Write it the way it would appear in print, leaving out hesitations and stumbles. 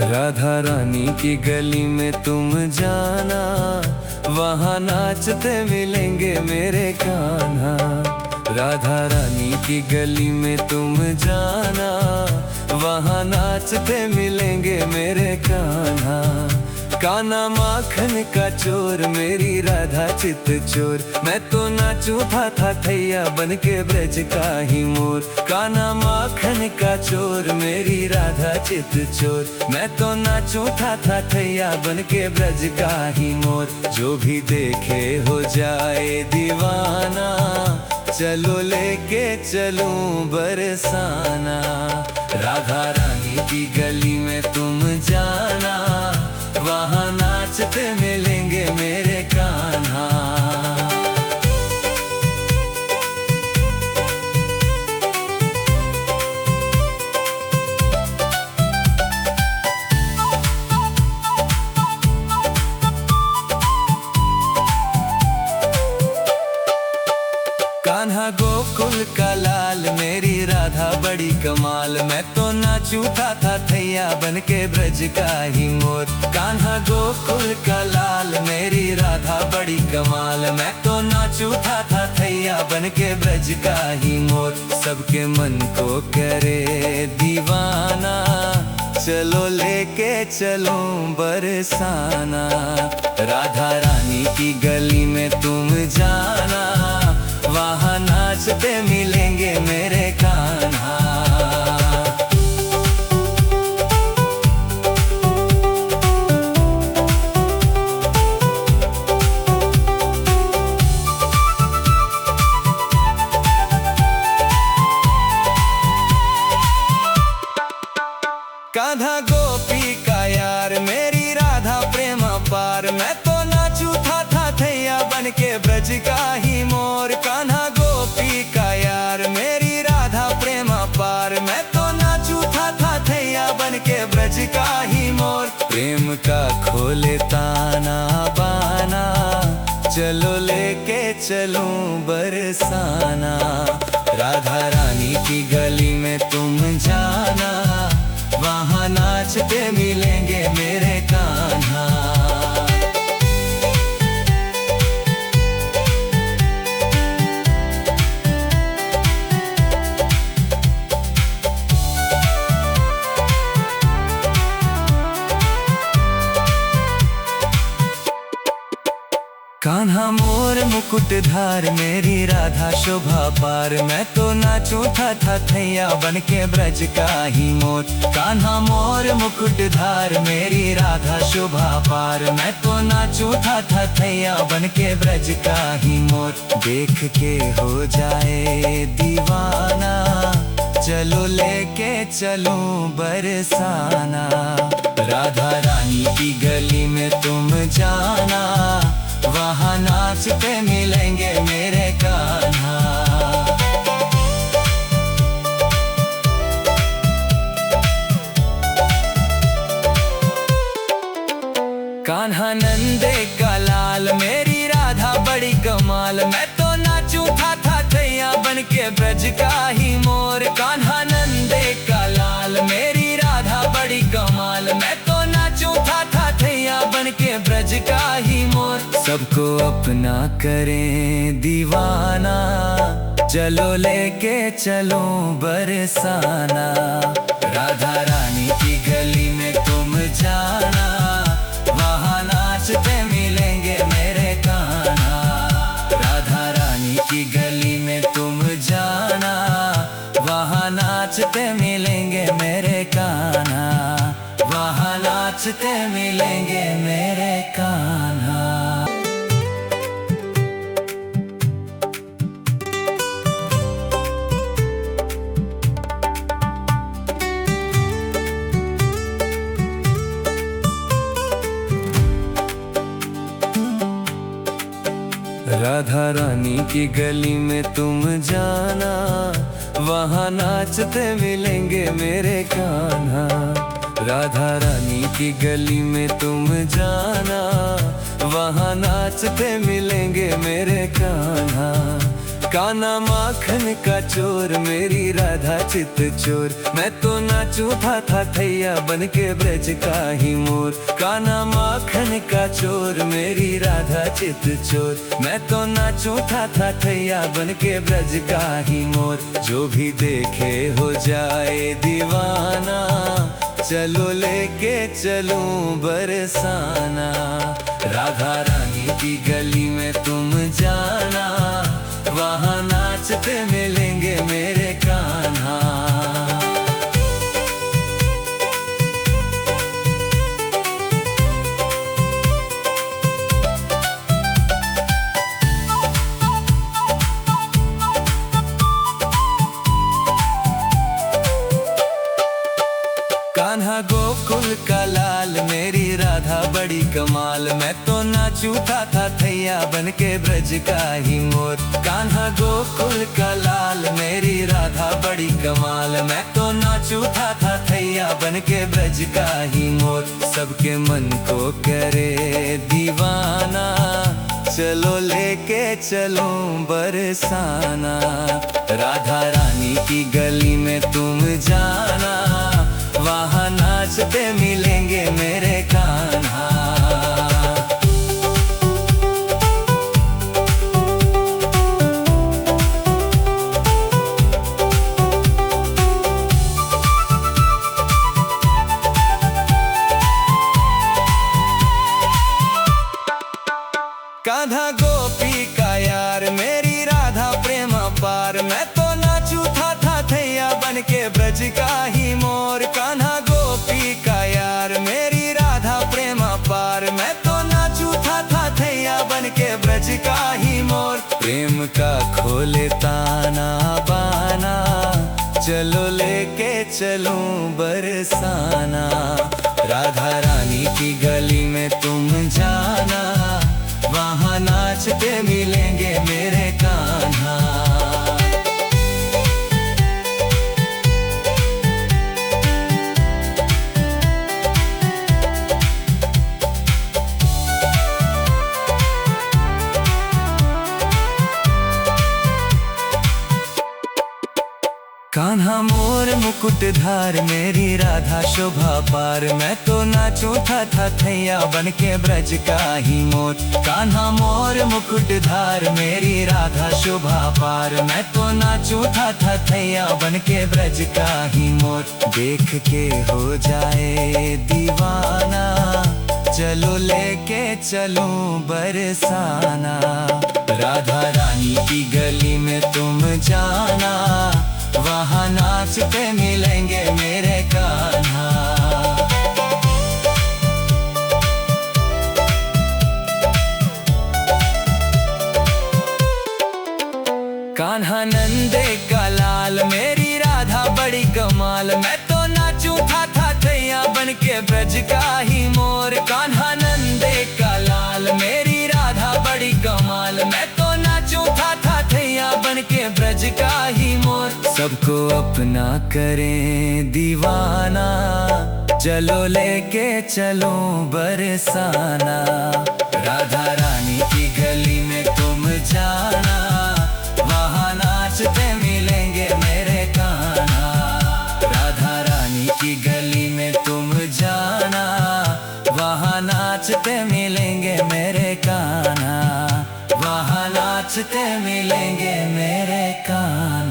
राधा रानी की गली में तुम जाना, वहाँ नाचते मिलेंगे मेरे कान्हा। राधा रानी की गली में तुम जाना, वहाँ नाचते मिलेंगे मेरे कान्हा। कान्हा माखन का चोर, मेरी राधा चित चोर। मैं तो नाचू था थैया बन के ब्रज का ही मोर। कान्हा माखन का चोर, मेरी राधा चित चोर। मैं तो नाचू था थैया बन के ब्रज का ही मोर। जो भी देखे हो जाए दीवाना, चलो लेके चलूं बरसाना। राधा रानी की गली में तुम जाना, वहाँ नाचते मिलेंगे मेरे कान्हा। कान्हा गोकुल का लाल, मेरी राधा बड़ी कमाल। मैं तो नाचू था थैया बन के ब्रज का ही मोर। कान्हा गोकुल का लाल, मेरी राधा बड़ी कमाल। मैं तो नाचू था थैया बन के ब्रज का ही मोर। सबके मन को करे दीवाना, चलो लेके चलो बरसाना। राधा रानी की गली में तुम जाना, वहाँ नाचते मिलेंगे मेरे कान्हा। कान्हा गोपी का यार, मेरी राधा प्रेम पार। मैं तो नाचू था थैया बन के ब्रज का ही मोर। कान्हा गोपी का यार, मेरी राधा प्रेम पार। मैं तो नाचू था थैया बन के ब्रज का ही मोर। प्रेम का खोले ताना बाना, चलो लेके चलूं बरसाना। राधा रानी की गली में तुम जाना, वहाँ नाचते मिलेंगे मेरे कान्हा। कान्हा मोर मुकुटधार, मेरी राधा शोभा पार। मैं तो नाचू था थैया बन के ब्रज का ही मोर। कान्हा मोर मुकुटधार, मेरी राधा शोभा पार। मैं तो नाचू था थैया बन के ब्रज का ही मोर। देख के हो जाए दीवाना, चलो लेके चलो बरसाना। राधा रानी की गली में तुम जाना, वहाँ नाचते मिलेंगे मेरे कान्हा। कान्हा नंदे का लाल, मेरी राधा बड़ी कमाल। मैं तो नाचू था थैया बन के ब्रज का ही मोर। कान्हा नंदे का लाल, मेरी राधा बड़ी कमाल। मैं तो नाचू था थैया बन के ब्रज का ही मोर। सबको अपना करें दीवाना, चलो लेके चलो बरसाना। राधा रानी की गली में तुम जाना, वहाँ नाचते मिलेंगे मेरे कान्हा। राधा रानी की गली में तुम जाना, वहाँ नाचते मिलेंगे मेरे कान्हा। वहाँ नाचते मिलेंगे मेरे कान्हा। राधा रानी की गली में तुम जाना, वहाँ नाचते मिलेंगे मेरे कान्हा। राधा रानी की गली में तुम जाना, वहाँ नाचते मिलेंगे मेरे कान्हा। कान्हा माखन का चोर, मेरी राधा चित चोर, मैं तो नाचू था थैया बन के ब्रज का ही मोर। कान्हा माखन का चोर, मेरी राधा चित चोर, मैं तो नाचू था थैया बन के ब्रज का ही मोर। जो भी देखे हो जाए दीवाना, चलो लेके चलूं बरसाना। राधा रानी की गली में तुम जाना, वहाँ नाचते मिलेंगे मेरे कान्हा। कान्हा गोकुल का लाल, मेरी राधा बड़ी कमाल, मैं तो नाचू था थैया बन के ब्रज का ही मोर। कान्हा गोकुल का लाल, मेरी राधा बड़ी कमाल, मैं तो नाचू था थैया बन के ब्रज का ही मोर। सबके मन को करे दीवाना, चलो लेके चलो बरसाना। राधा रानी की गली में तुम जाना, वहाँ नाचते मिलेंगे मेरे कान्हा। कान्हा गोपी का यार, मेरी राधा प्रेम पार, मैं तो नाचू था थैया बन के ब्रज का ही मोर। कान्हा गोपी का यार, मेरी राधा प्रेम पार, मैं तो नाचू था थैया बन के ब्रज का ही मोर। प्रेम का खोले ताना बाना, चलो लेके चलूं बरसाना। राधा रानी की गली में तुम जाना, वहाँ नाचते मिलेंगे मेरे कान्हा। कान्हा मोर मुकुटधार, मेरी राधा शोभा पार, मैं तो नाचू था थैया बन के ब्रज का ही मोर। कान्हा मोर मुकुटधार, मेरी राधा शोभा पार, मैं तो नाचू था थैया बन के ब्रज का ही मोर। देख के हो जाए दीवाना, चलो लेके चलूं बरसाना। राधा रानी की गली में तुम जाना, वहाँ नाचते मिलेंगे मेरे कान्हा। कान्हा नंदे का लाल, मेरी राधा बड़ी कमाल, मैं तो नाचू था थैया बन के ब्रज का ही मोर। कान्हा नंदे का लाल, मेरी राधा बड़ी कमाल, मैं तो नाचू था थैया बन के ब्रज का ही मोर। सबको अपना करें दीवाना, चलो लेके चलो बरसाना। राधा रानी की गली में तुम जाना, वहाँ नाचते मिलेंगे मेरे कान्हा। राधा रानी की गली में तुम जाना, वहाँ नाचते मिलेंगे मेरे कान्हा। वहाँ नाचते मिलेंगे मेरे कान्हा।